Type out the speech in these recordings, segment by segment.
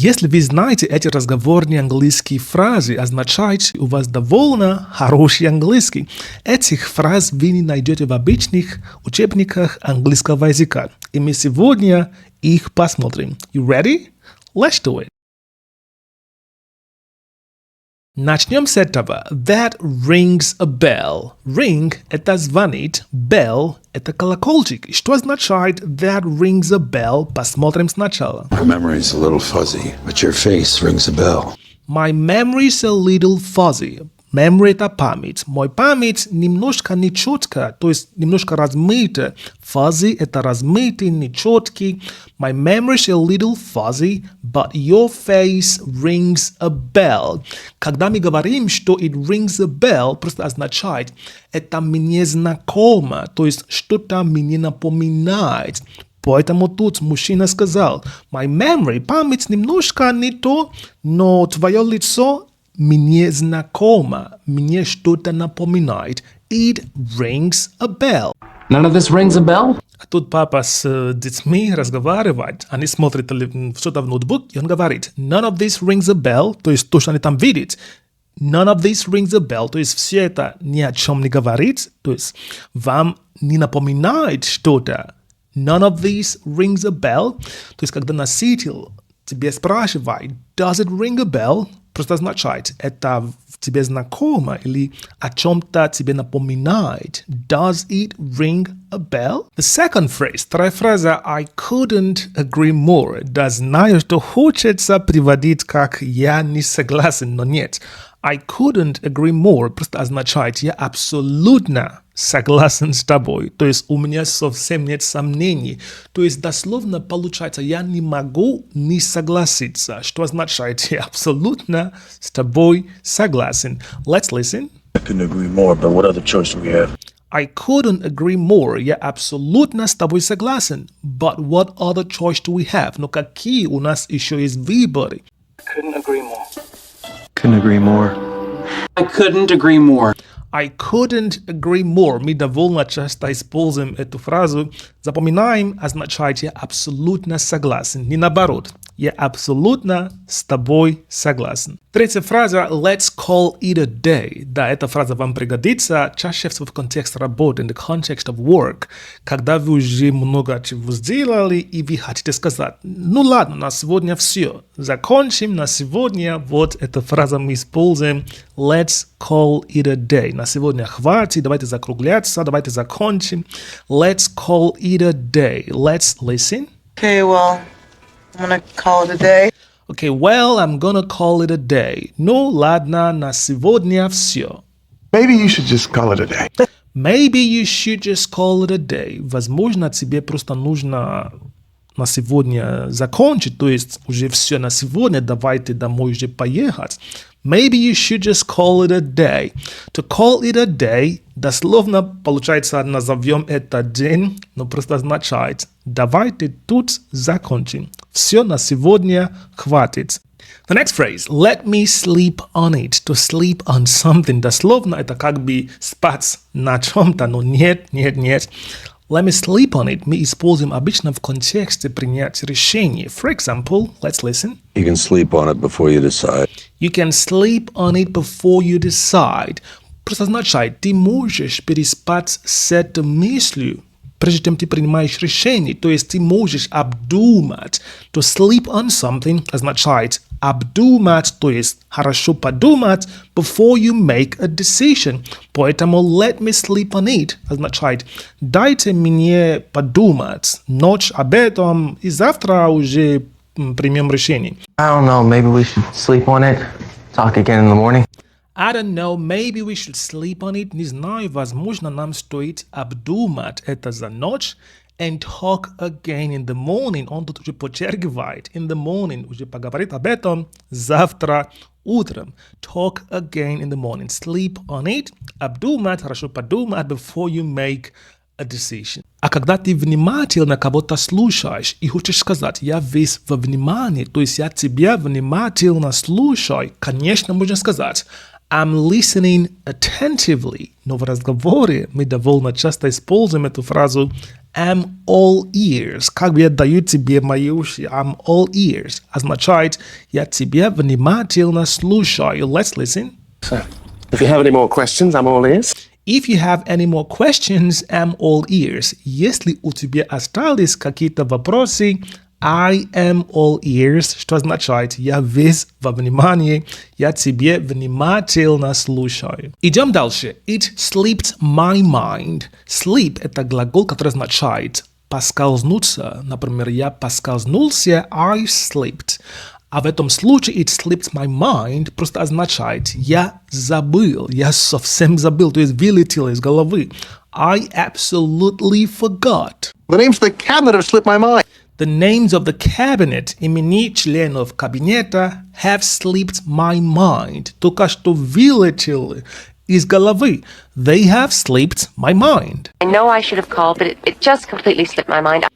Если вы знаете эти разговорные английские фразы, означает, у вас довольно хороший английский. Этих фраз вы не найдете в обычных учебниках английского языка. И мы сегодня их посмотрим. You ready? Let's do it. Начнем с этого. That rings a bell. Ring – это звонит, bell – это колокольчик. Что означает that rings a bell? Посмотрим сначала. My memory's a little fuzzy, but your face rings a bell. My memory's a little fuzzy. Memory – это память. Мой память немножко нечетко, то есть немножко размыто. Fuzzy – это размытый, нечеткий. My memory's a little fuzzy, but your face rings a bell. Когда мы говорим, что it rings a bell, просто означает, это мне знакомо, то есть что-то мне напоминает. Поэтому тут мужчина сказал, my memory, память немножко не то, но твое лицо мне знакомо, мне что-то напоминает. It rings a bell. None of this rings a bell? А тут папа с детьми разговаривает, они смотрят что-то в ноутбук, и он говорит, none of this rings a bell, то есть то, что они там видят. None of this rings a bell, то есть все это ни о чем не говорит, то есть вам не напоминает что-то. None of this rings a bell, то есть когда носитель тебе спрашивает, does it ring a bell, просто означает, это тебе знакомо или о чем-то тебе напоминает. Does it ring a bell? The second phrase, вторая фраза, I couldn't agree more. Да, знаю, что хочется приводить как я не согласен, но нет. I couldn't agree more просто означает, я абсолютно согласен с тобой. То есть у меня совсем нет сомнений. То есть дословно получается, я не могу не согласиться. Что означает, я абсолютно с тобой согласен. Let's listen. I couldn't agree more, but what other choice do we have? I couldn't agree more. Я абсолютно с тобой согласен. But what other choice do we have? Но какие у нас еще есть выборы? Couldn't agree more. Couldn't agree more. I couldn't agree more. I couldn't agree more. Мы довольно часто используем эту фразу. Запоминаем, означает я абсолютно согласен. Не наоборот. Я абсолютно с тобой согласен. Третья фраза let's call it a day. Да, эта фраза вам пригодится чаще всего в контексте работы, in the context of work, когда вы уже много чего сделали и вы хотите сказать, ну ладно, на сегодня все. Закончим на сегодня. Вот эта фраза мы используем. Let's call it a day. На сегодня хватит, давайте закругляться, давайте закончим. Let's call it a day. Let's listen. Okay, well, I'm gonna call it a day. Okay, well, I'm gonna call it a day. Ну, ладно, на сегодня все. Maybe you should just call it a day. Maybe you should just call it a day. Возможно, тебе просто нужно на сегодня закончить, то есть уже все на сегодня, давайте домой уже поехать. Maybe you should just call it a day. To call it a day, дословно получается, назовем это день, но просто означает, давайте тут закончим. Все на сегодня хватит. The next phrase, let me sleep on it. To sleep on something. Дословно это как бы спать на чем-то, но нет. Let me sleep on it. Мы используем обычно в контексте принятия решений. For example, let's listen. You can sleep on it before you decide. You can sleep on it before you decide. Просто означает, ты можешь переспать с этой мыслью, прежде чем ты принимаешь решение. То есть ты можешь обдумать. To sleep on something означает обдумать, то есть хорошо подумать before you make a decision. Поэтому let me sleep on it означает дайте мне подумать ночь об этом и завтра уже примем решение. I don't know, maybe we should sleep on it. Talk again in the morning. I don't know, maybe we should sleep on it. Не знаю, возможно, нам стоит обдумать это за ночь. And talk again in the morning. Он тут уже подчеркивает. In the morning. Уже поговорит об этом завтра утром. Talk again in the morning. Sleep on it. Обдумать, хорошо подумать before you make a decision. А когда ты внимательно кого-то слушаешь и хочешь сказать, я весь во внимании, то есть я тебя внимательно слушаю, конечно, можно сказать, I'm listening attentively. Но в разговоре мы довольно часто используем эту фразу I'm all ears. Как бы я даю тебе мои уши. I'm all ears. Означает, я тебя внимательно слушаю. Let's listen. So, if you have any more questions, I'm all ears. If you have any more questions, I'm all ears. Если у тебя остались какие-то вопросы, I am all ears, что означает я весь во внимании, я тебе внимательно слушаю. Идем дальше. It slipped my mind. Slip – это глагол, который означает поскользнуться. Например, я поскользнулся, I slipped. А в этом случае it slipped my mind просто означает я забыл, я совсем забыл, то есть вылетело из головы. I absolutely forgot. The names of the cabinet have slipped my mind. The names of the cabinet, имени членов кабинета, have slipped my mind. Только что вылетели из головы. They have slipped my mind. I know I should have called, but it just completely slipped my mind.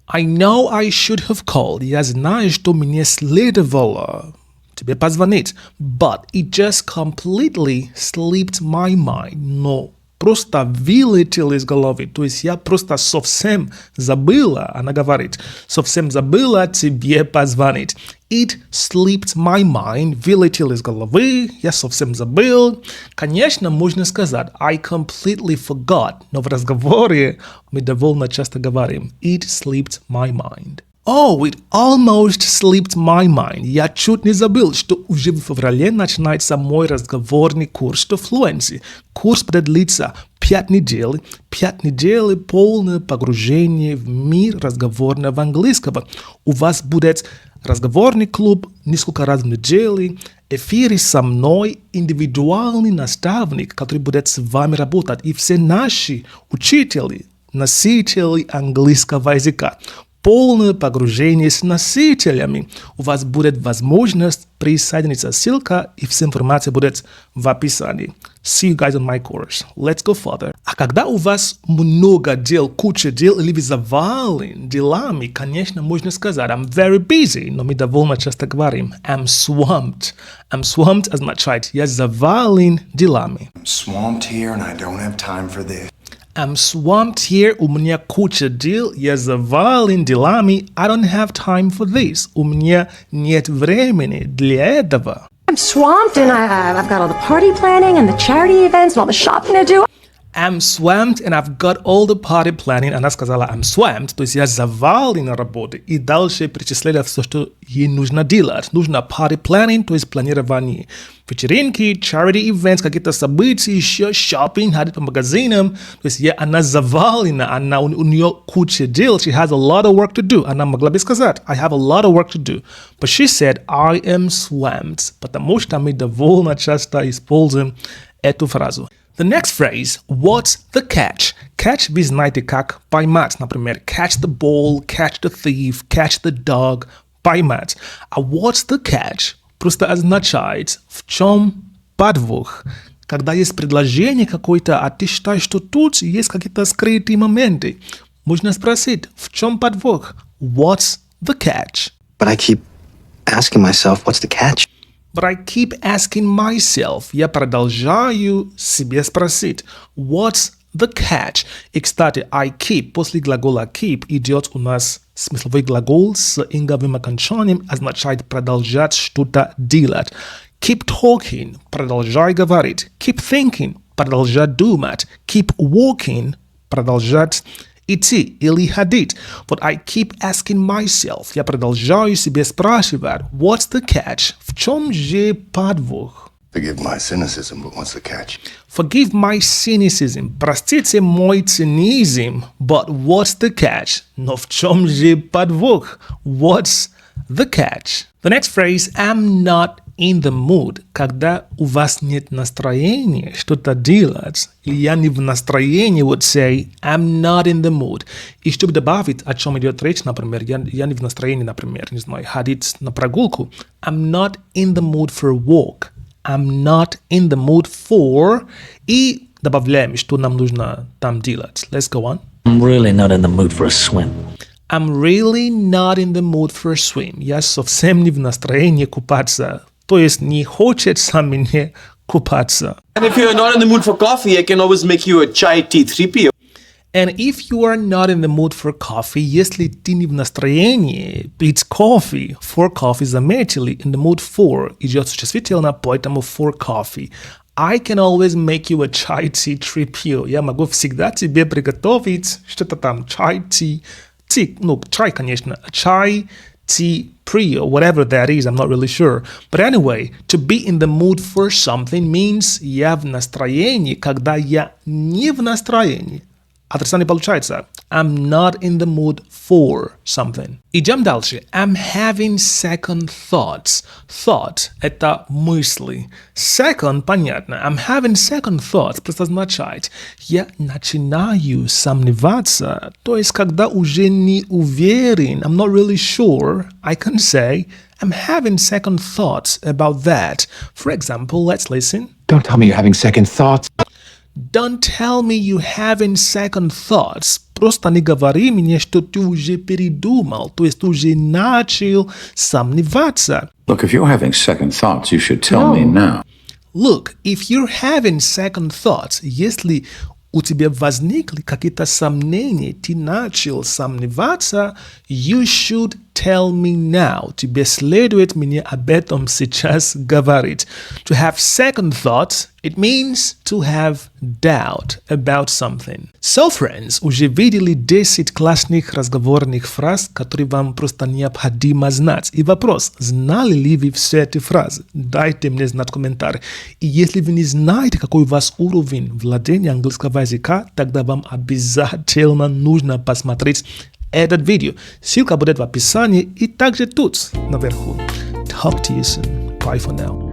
I know I should have called. Я знаю, что мне следовало тебе позвонить. But it just completely slipped my mind. Но просто вылетел из головы. То есть я просто совсем забыла, она говорит, совсем забыла тебе позвонить. It slipped my mind, вылетел из головы, я совсем забыл. Конечно, можно сказать I completely forgot, но в разговоре мы довольно часто говорим It slipped my mind. Oh, it almost slipped my mind. Я чуть не забыл, что уже в феврале начинается мой разговорный курс, что FLUENCY. Курс будет длиться 5 недель. 5 недель полное погружение в мир разговорного английского. У вас будет разговорный клуб несколько раз в неделю, эфиры со мной, индивидуальный наставник, который будет с вами работать, и все наши учители, носители английского языка. Полное погружение с носителями. У вас будет возможность присоединиться. Ссылка и вся информация будет в описании. See you guys on my course. Let's go further. А когда у вас много дел, куча дел, или вы завалены делами, конечно, можно сказать I'm very busy, но мы довольно часто говорим I'm swamped. I'm swamped означает я завален делами. I'm swamped here and I don't have time for this. I'm swamped here, у меня куча дел, я завален делами, I don't have time for this. У меня нет времени для этого. I'm swamped and I've got all the party planning and the charity events and all the shopping to do. I'm swamped and I've got all the party planning. Она сказала I'm swamped, то есть я завален работой. И дальше перечисляла все, что ей нужно делать. Нужно party planning, то есть планирование. Вечеринки, charity events, какие-то события, еще shopping, ходить по магазинам. То есть она завалена, у нее куча дел. She has a lot of work to do. Она могла бы сказать I have a lot of work to do. But she said I am swamped. Потому что мы довольно часто используем эту фразу. The next phrase, what's the catch? Catch вы знаете как поймать, например, catch the ball, catch the thief, catch the dog, поймать. А what's the catch? Просто означает в чем подвох. Когда есть предложение какое-то, а ты считаешь, что тут есть какие-то скрытые моменты, можно спросить, в чем подвох? What's the catch? But I keep asking myself, what's the catch? But I keep asking myself. Я продолжаю себе спросить. What's the catch? И, кстати, I keep, после глагола keep идет у нас смысловой глагол с инговым окончанием, означает продолжать что-то делать. Keep talking, продолжай говорить. Keep thinking, продолжать думать. Keep walking, продолжать идти или ходить. Вот I keep asking myself. Я продолжаю себе спрашивать. What's the catch? В чем же подвох? Forgive my cynicism, but what's the catch? Forgive my cynicism. Простите мой цинизм, but what's the catch? Но в чем же подвох? What's the catch? The next phrase, I'm not in the mood. Когда у вас нет настроения что-то делать, или я не в настроении, would say, I'm not in the mood. И чтобы добавить, о чем идет речь, например, я не в настроении, например, не знаю, ходить на прогулку. I'm not in the mood for a walk. I'm not in the mood for... И добавляем, что нам нужно там делать. Let's go on. I'm really not in the mood for a swim. I'm really not in the mood for a swim. Я совсем не в настроении купаться. То есть не хочется мне купаться. And if you're not in the mood for coffee, I can always make you a chai tea 3 p.m. And if you are not in the mood for coffee, если ты не в настроении пить кофе, for coffee, заметили, in the mood for идет существительное, поэтому for coffee. I can always make you a chai tea 3 p.m. Я могу всегда тебе приготовить что-то там, chai tea, чай, конечно, chai tea pre, or whatever that is, I'm not really sure. But anyway, to be in the mood for something means я в настроении, когда я не в настроении. Отрицание получается. I'm not in the mood for something. Идем дальше. I'm having second thoughts. Thought – это мысли. Second – понятно. I'm having second thoughts просто означает я начинаю сомневаться. То есть, когда уже не уверен, I'm not really sure, I can say I'm having second thoughts about that. For example, let's listen. Don't tell me you're having second thoughts. Don't tell me you having second thoughts. Просто не говори мне, что ты уже передумал, то есть ты уже начал сомневаться. Look, if you're having second thoughts, you should tell me now. Look, if you're having second thoughts, если у тебя возникли какие-то сомнения, ты начал сомневаться, you should tell me now. Тебе следует мне об этом сейчас говорить. To have second thoughts, it means to have doubt about something. So, friends, уже видели 10 классных разговорных фраз, которые вам просто необходимо знать. И вопрос, знали ли вы все эти фразы? Дайте мне знать в комментариях. И если вы не знаете, какой у вас уровень владения английского языка, тогда вам обязательно нужно посмотреть этот видео. Ссылка будет в описании и также тут наверху. Talk to you soon. Bye for now.